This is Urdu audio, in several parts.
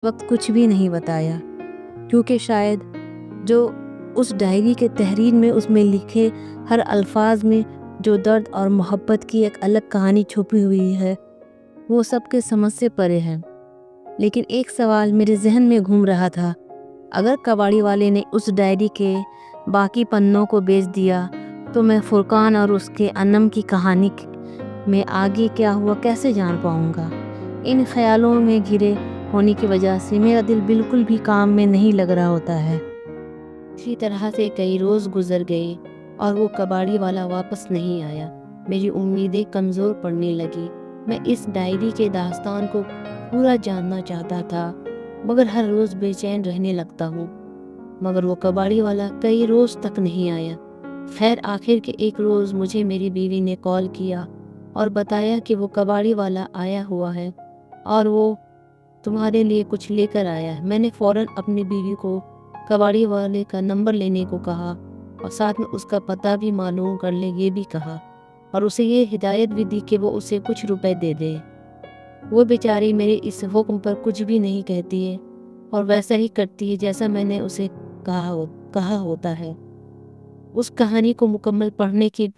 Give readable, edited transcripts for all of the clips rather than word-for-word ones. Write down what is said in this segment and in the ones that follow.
وقت کچھ بھی نہیں بتایا، کیونکہ شاید جو اس ڈائری کے تحریر میں اس میں لکھے ہر الفاظ میں جو درد اور محبت کی ایک الگ کہانی چھپی ہوئی ہے وہ سب کے سمجھ سے پرے ہے۔ لیکن ایک سوال میرے ذہن میں گھوم رہا تھا، اگر کباڑی والے نے اس ڈائری کے باقی پنوں کو بیچ دیا تو میں فرقان اور اس کے انم کی کہانی میں آگے کیا ہوا کیسے جان پاؤں گا؟ ان خیالوں میں گھرے ہونے کی وجہ سے میرا دل بالکل بھی کام میں نہیں لگ رہا ہوتا ہے۔ اسی طرح سے کئی روز گزر گئے اور وہ کباڑی والا واپس نہیں آیا۔ میری امیدیں کمزور پڑنے لگی۔ میں اس ڈائری کے داستان کو پورا جاننا چاہتا تھا، مگر ہر روز بے چین رہنے لگتا ہوں۔ مگر وہ کباڑی والا کئی روز تک نہیں آیا۔ خیر آخر کے ایک روز مجھے میری بیوی نے کال کیا اور بتایا کہ وہ کباڑی والا آیا ہوا ہے اور وہ تمہارے لیے کچھ لے کر آیا ہے۔ میں نے فوراً اپنی بیوی کو کباڑی والے کا نمبر لینے کو کہا اور ساتھ میں اس کا پتہ بھی معلوم کر لے یہ بھی کہا، اور اسے یہ ہدایت بھی دی کہ وہ اسے کچھ روپے دے دے۔ وہ بیچاری میرے اس حکم پر کچھ بھی نہیں کہتی ہے اور ویسا ہی کرتی ہے جیسا میں نے اسے کہا ہوتا ہے۔ اس کہانی کو مکمل پڑھنے کی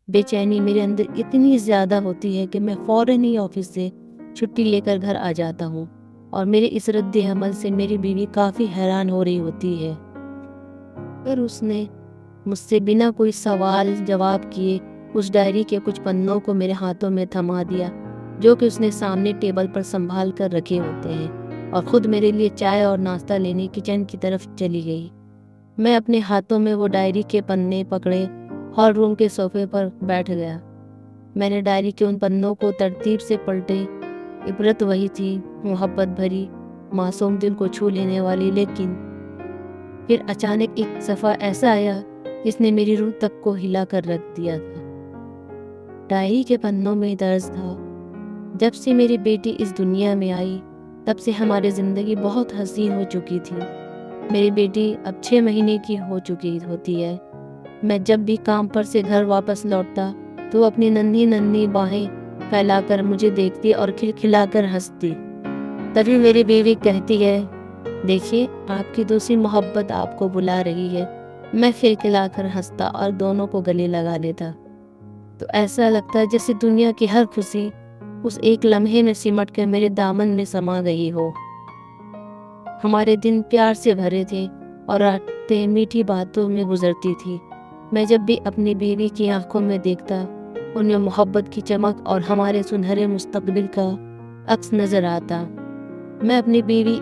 بے چینی میرے اندر اتنی زیادہ ہوتی ہے کہ میں فوراً ہی آفس سے چھٹی لے کر گھر آ جاتا ہوں، اور میرے اس رد عمل سے میری بیوی کافی حیران ہو رہی ہوتی ہے۔ پھر اس نے مجھ سے بنا کوئی سوال جواب کیے اس ڈائری کے کچھ پنوں کو میرے ہاتھوں میں تھما دیا جو کہ اس نے سامنے ٹیبل پر سنبھال کر رکھے ہوتے ہیں، اور خود میرے لیے چائے اور ناشتہ لینے کچن کی طرف چلی گئی۔ میں اپنے ہاتھوں میں وہ ڈائری کے پنے پکڑے ہال روم کے صوفے پر بیٹھ گیا۔ میں نے ڈائری کے ان پنوں کو ترتیب سے پلٹے۔ عبرت وہی تھی، محبت بھری، معصوم دل کو چھو لینے والی، لیکن پھر اچانک ایک صفحہ ایسا آیا جس نے میری روح تک کو ہلا کر رکھ دیا تھا۔ ڈائری کے پنوں میں درج تھا، جب سے میری بیٹی اس دنیا میں آئی تب سے ہماری زندگی بہت حسین ہو چکی تھی۔ میری بیٹی اب 6 مہینے کی ہو چکی ہوتی ہے۔ میں جب بھی کام پر سے گھر واپس لوٹتا تو وہ اپنی ننھی باہیں پھیلا کر مجھے دیکھتی اور کھلکھلا کر ہنستی۔ تبھی میری بیوی کہتی ہے، دیکھیے آپ کی دوسری محبت آپ کو بلا رہی ہے۔ میں کھلکھلا کر ہنستا اور دونوں کو گلے لگا لیتا، تو ایسا لگتا جیسے دنیا کی ہر خوشی اس ایک لمحے میں سمٹ کر میرے دامن میں سما گئی ہو۔ ہمارے دن پیار سے بھرے تھے اور راتیں میٹھی باتوں میں گزرتی تھی۔ میں جب بھی اپنی بیوی کی آنکھوں میں دیکھتا ان میں محبت کی چمک اور ہمارے سنہرے مستقبل کا عکس نظر آتا۔ میں اپنی بیوی